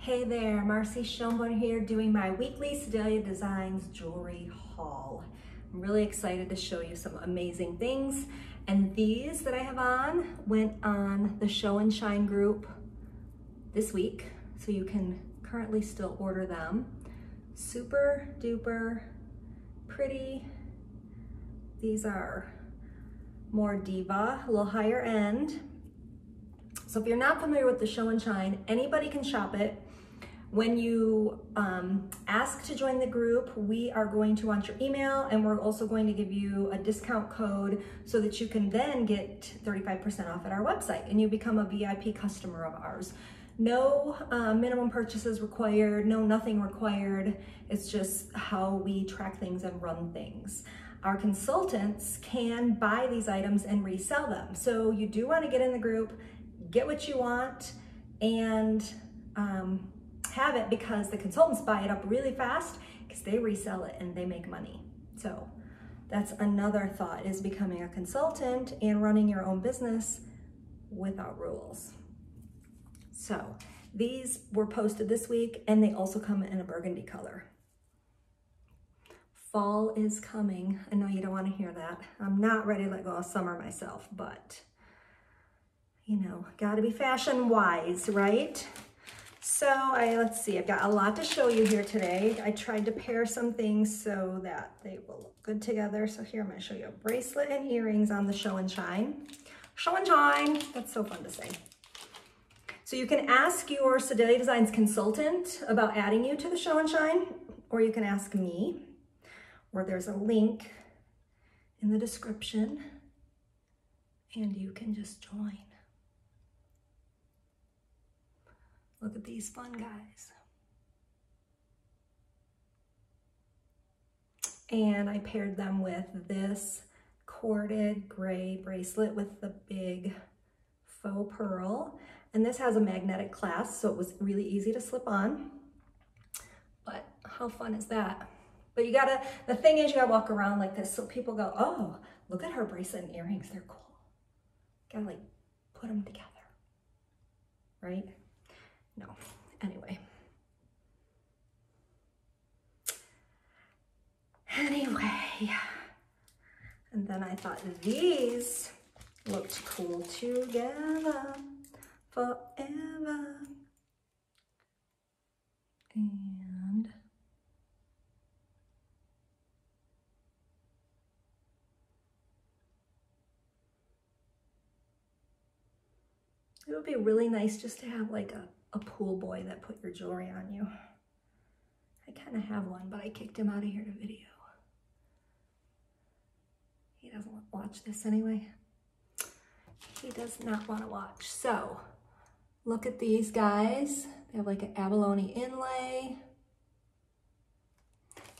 Hey there, Marcy Schoenborn here doing my weekly Sedalia Designs jewelry haul. I'm really excited to show you some amazing things. And these that I have on went on the Show and Shine group this week, so you can currently still order them. Super duper pretty. These are more diva, a little higher end. So if you're not familiar with the Show and Shine, anybody can shop it. When you ask to join the group, we are going to want your email, and we're also going to give you a discount code so that you can then get 35% off at our website and you become a VIP customer of ours. No minimum purchases required, no nothing required. It's just how we track things and run things. Our consultants can buy these items and resell them. So you do want to get in the group, get what you want, and have it, because the consultants buy it up really fast because they resell it and they make money. So that's another thought, is becoming a consultant and running your own business without rules. So these were posted this week, and they also come in a burgundy color. Fall is coming. I know you don't want to hear that. I'm not ready to let go of summer myself, but you know, gotta be fashion wise, right? So let's see, I've got a lot to show you here today. I tried to pair some things so that they will look good together. So here I'm gonna show you a bracelet and earrings on the Show and Shine. Show and Shine, that's so fun to say. So you can ask your Sedalia Designs consultant about adding you to the Show and Shine, or you can ask me, or there's a link in the description and you can just join. Look at these fun guys. And I paired them with this corded gray bracelet with the big faux pearl. And this has a magnetic clasp, so it was really easy to slip on. But how fun is that? But you gotta, the thing is, you gotta walk around like this so people go, oh, look at her bracelet and earrings, they're cool. Gotta like put them together, right? No, anyway. And then I thought these looked cool together forever. And it would be really nice just to have like a pool boy that put your jewelry on you. I kind of have one, but I kicked him out of here to video. He doesn't watch this anyway. He does not want to watch. So look at these guys. They have like an abalone inlay.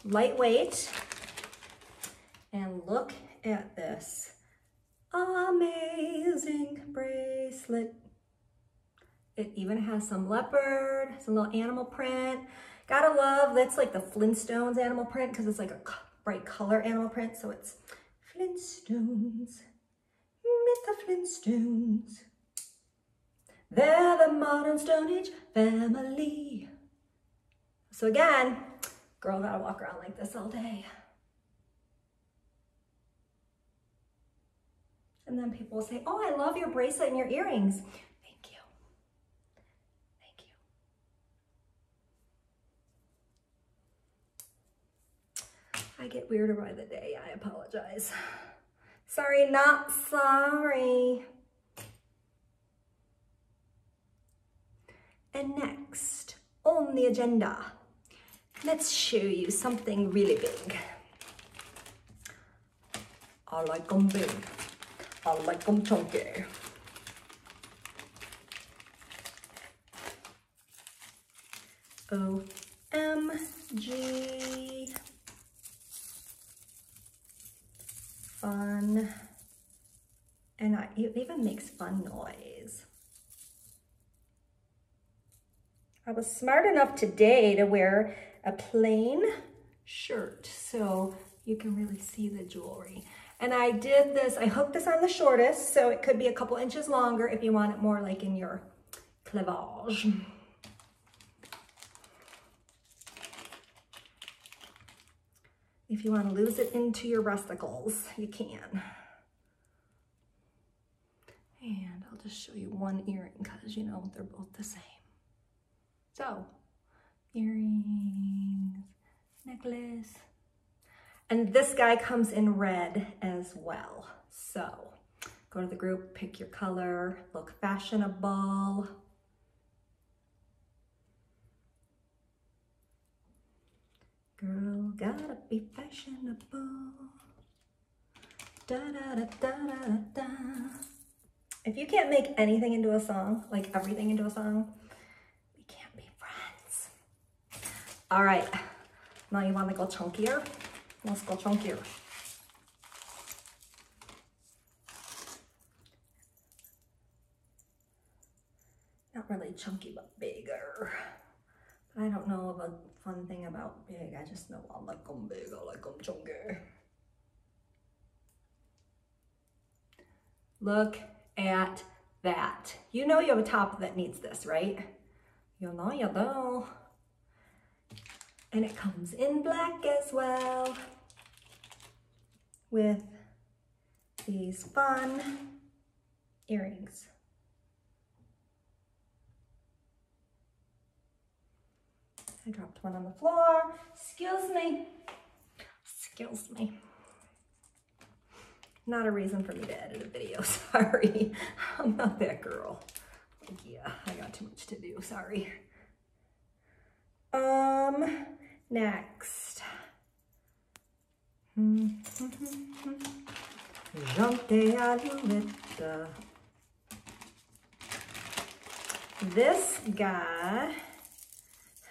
Lightweight. And look at this amazing bracelet. It even has some leopard, some little animal print. Gotta love, that's like the Flintstones animal print, because it's like a bright color animal print. So it's Flintstones, meet the Flintstones. They're the modern Stone Age family. So again, girl gotta walk around like this all day. And then people will say, oh, I love your bracelet and your earrings. Thank you. Thank you. I get weirder by the day. I apologize. Sorry, not sorry. And next on the agenda, let's show you something really big. I like them big. I like them chunky. OMG. Fun. And it even makes fun noise. I was smart enough today to wear a plain shirt so you can really see the jewelry. And I did this, I hooked this on the shortest, so it could be a couple inches longer if you want it more like in your cleavage. If you want to lose it into your breasticles, you can. And I'll just show you one earring because, you know, they're both the same. So, earrings, necklace. And this guy comes in red as well. So, go to the group, pick your color, look fashionable. Girl, gotta be fashionable. Da da da da da da. If you can't make anything into a song, like everything into a song, we can't be friends. All right, now you want to go chunkier? Let's go chunkier. Not really chunky, but bigger. But I don't know of a fun thing about big. I just know I like them big, I like them chunky. Look at that. You know you have a top that needs this, right? You know you do. And it comes in black as well with these fun earrings. I dropped one on the floor. Excuse me. Excuse me. Not a reason for me to edit a video, sorry. I'm not that girl. Like, yeah, I got too much to do, sorry. Next. Jante alouette. This guy,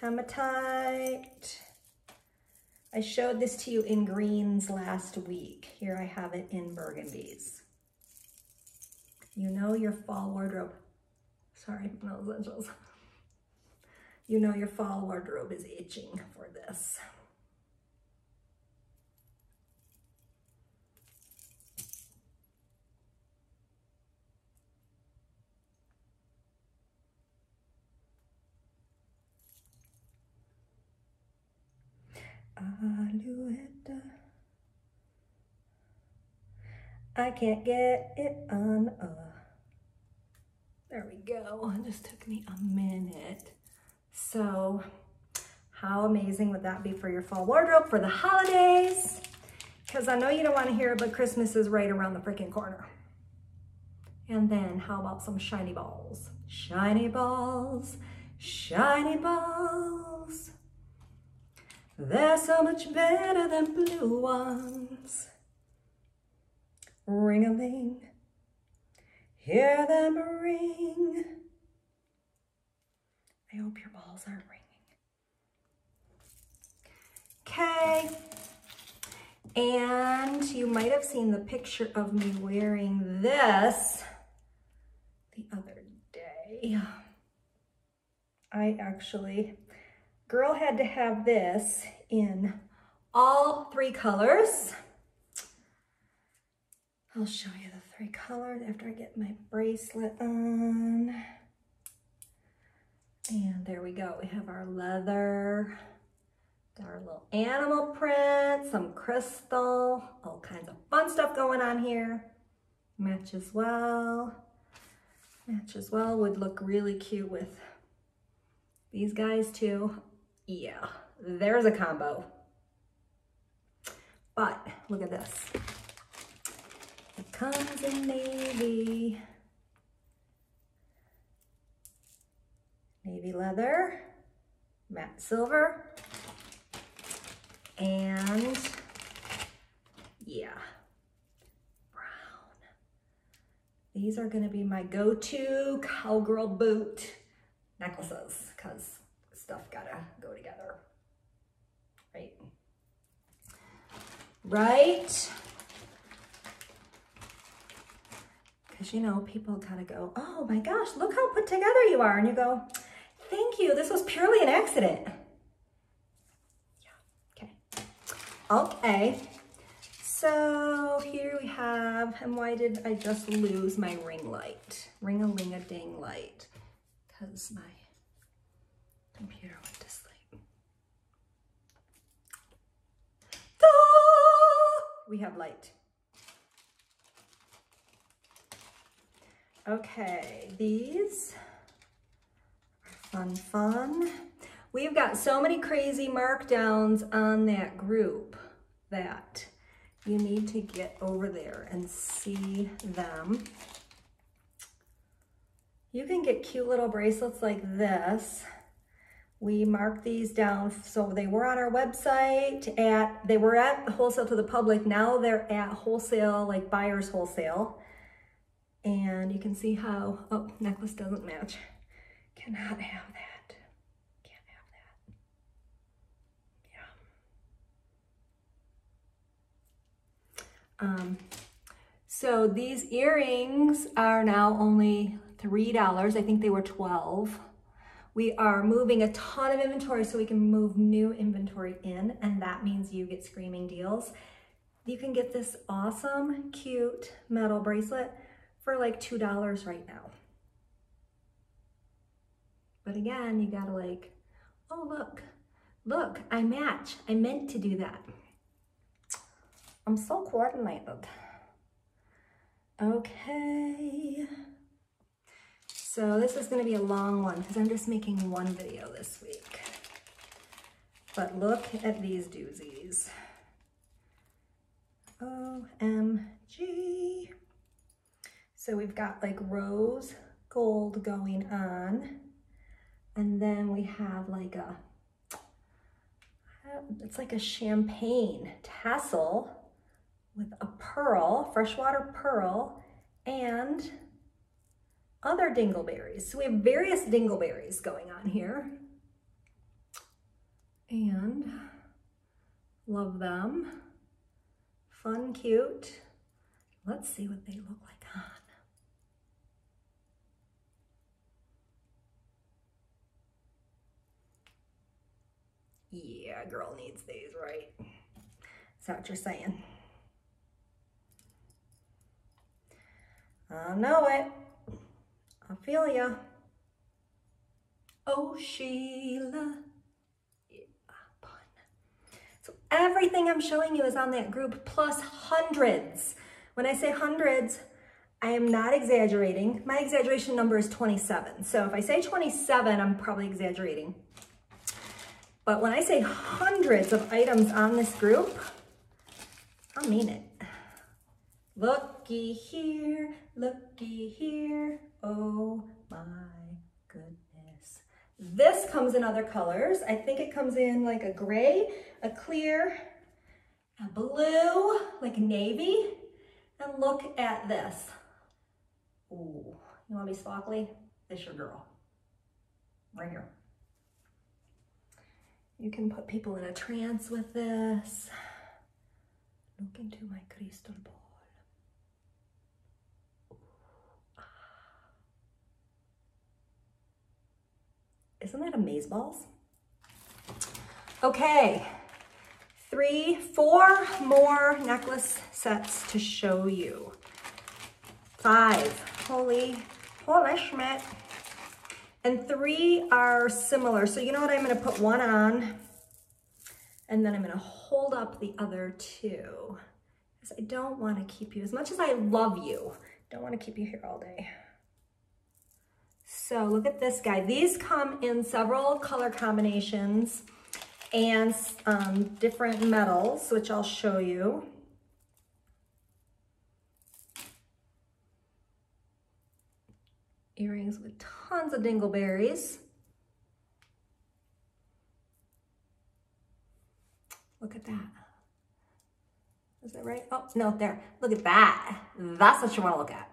hematite. I showed this to you in greens last week. Here I have it in burgundies. You know your fall wardrobe. Sorry, no essentials. You know your fall wardrobe is itching for this. Alouette. I can't get it on. There we go. It just took me a minute. So, how amazing would that be for your fall wardrobe for the holidays? Because I know you don't want to hear it, but Christmas is right around the freaking corner. And then, how about some shiny balls? Shiny balls, shiny balls. They're so much better than blue ones. Ring-a-ling, hear them ring. I hope your balls aren't ringing. Okay, and you might have seen the picture of me wearing this the other day. I actually, girl had to have this in all 3 colors. I'll show you the 3 colors after I get my bracelet on. And there we go. We have our leather, got our little animal print, some crystal, all kinds of fun stuff going on here. Matches well. Matches well. Would look really cute with these guys too. Yeah, there's a combo. But look at this. It comes in navy. Navy leather, matte silver, and yeah, brown. These are gonna be my go-to cowgirl boot necklaces because stuff gotta go together, right? Right? Because, you know, people gotta go, oh my gosh, look how put together you are. And you go, thank you, this was purely an accident. Yeah, okay. Okay, so here we have, and why did I just lose my ring light? Ring-a-ling-a-ding light. Because my computer went to sleep. We have light. Okay, these are fun. We've got so many crazy markdowns on that group that you need to get over there and see them. You can get cute little bracelets like this. We marked these down, so they were on our website they were at Wholesale to the Public. Now they're at Wholesale, like Buyers Wholesale. And you can see how, oh, necklace doesn't match. Cannot have that. Can't have that. Yeah. So these earrings are now only $3. I think they were $12. We are moving a ton of inventory so we can move new inventory in, and that means you get screaming deals. You can get this awesome, cute metal bracelet for like $2 right now. But again, you gotta like, oh look, I match. I meant to do that. I'm so coordinated. Okay. So this is gonna be a long one because I'm just making one video this week. But look at these doozies. OMG. So we've got like rose gold going on. And then we have like it's like a champagne tassel with a pearl, freshwater pearl, and other dingleberries. So we have various dingleberries going on here. And love them. Fun, cute. Let's see what they look like on. Yeah, girl needs these, right? Is that what you're saying? I know it. I feel ya. Oh, Sheila. Yeah, fun. So everything I'm showing you is on that group plus hundreds. When I say hundreds, I am not exaggerating. My exaggeration number is 27. So if I say 27, I'm probably exaggerating. But when I say hundreds of items on this group, I mean it. Looky here, oh my goodness. This comes in other colors. I think it comes in like a gray, a clear, a blue, like navy. And look at this. Ooh, you wanna be sparkly? This your girl, right here. You can put people in a trance with this. Look into my crystal ball. Isn't that amazeballs? Okay, 4 more necklace sets to show you. 5, holy Schmidt. And 3 are similar. So you know what, I'm gonna put one on and then I'm gonna hold up the other 2. Because I don't wanna keep you, as much as I love you, don't wanna keep you here all day. So look at this guy. These come in several color combinations and different metals, which I'll show you. Earrings with tons of dingleberries. Look at that. Is that right? Oh, no, there. Look at that. That's what you want to look at.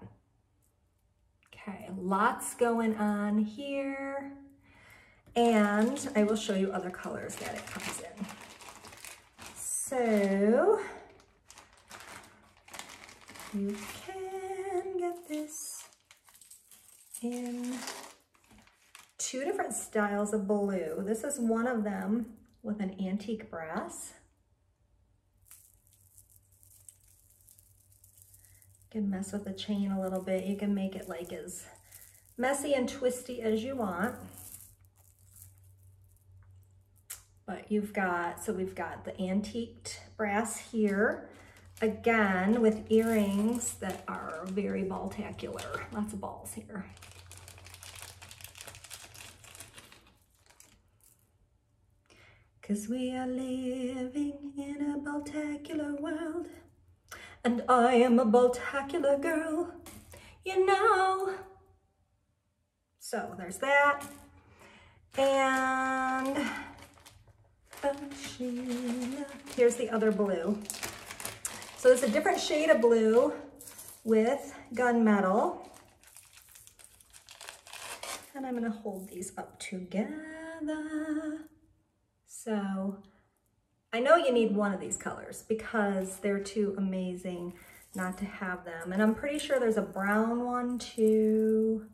Okay, lots going on here. And I will show you other colors that it comes in. So you can get this in 2 different styles of blue. This is one of them with an antique brass. You can mess with the chain a little bit. You can make it like as messy and twisty as you want. But you've got, so we've got the antiqued brass here. again, with earrings that are very baltacular. Lots of balls here. Cause we are living in a baltacular world, and I am a baltacular girl, you know. So there's that. And here's the other blue. So it's a different shade of blue with gunmetal. And I'm gonna hold these up together. So I know you need one of these colors because they're too amazing not to have them. And I'm pretty sure there's a brown one too.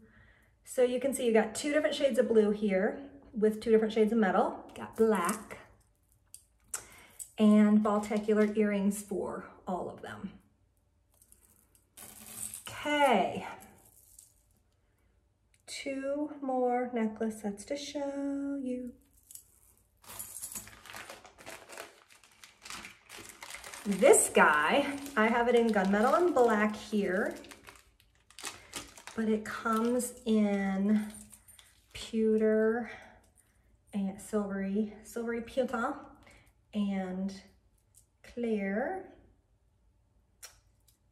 So you can see you got two different shades of blue here with two different shades of metal. Got black and baltacular earrings for all of them. Okay. Two more necklace sets to show you. This guy, I have it in gunmetal and black here, but it comes in pewter and silvery pewter and clear.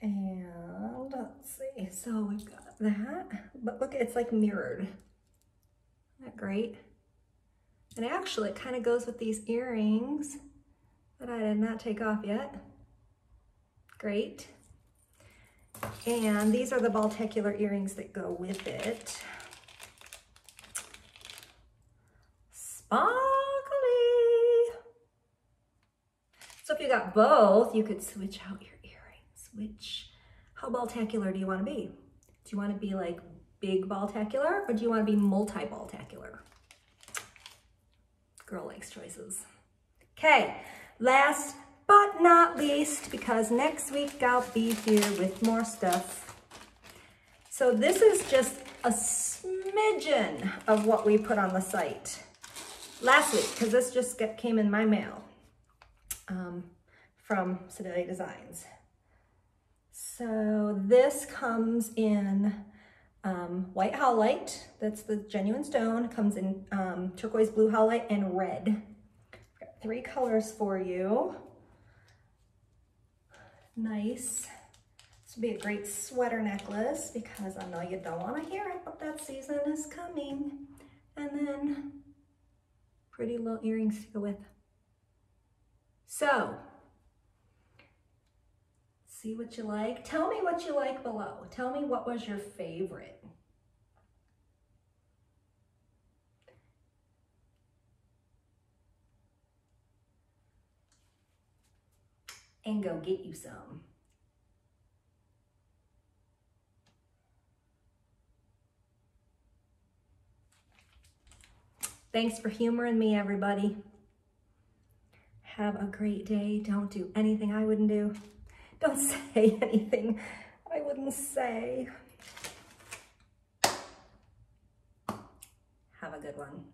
And let's see, so we've got that, but look, it's like mirrored. Isn't that great? And actually it kind of goes with these earrings that I did not take off yet. Great. And these are the baltacular earrings that go with it. Sparkly. So if you got both, you could switch out your earrings. How baltacular do you want to be? Do you want to be like big baltacular, or do you want to be multi-baltacular? Girl likes choices. Okay, last but not least, because next week I'll be here with more stuff. So this is just a smidgen of what we put on the site last week, because this just came in my mail from Sedalia Designs. So this comes in white howlite, that's the genuine stone. It comes in turquoise blue howlite and red. Got 3 colors for you. Nice. This would be a great sweater necklace because I know you don't want to hear it, but that season is coming. And then pretty little earrings to go with. So, see what you like. Tell me what you like below. Tell me what was your favorite. And go get you some. Thanks for humoring me, everybody. Have a great day. Don't do anything I wouldn't do. Don't say anything I wouldn't say. Have a good one.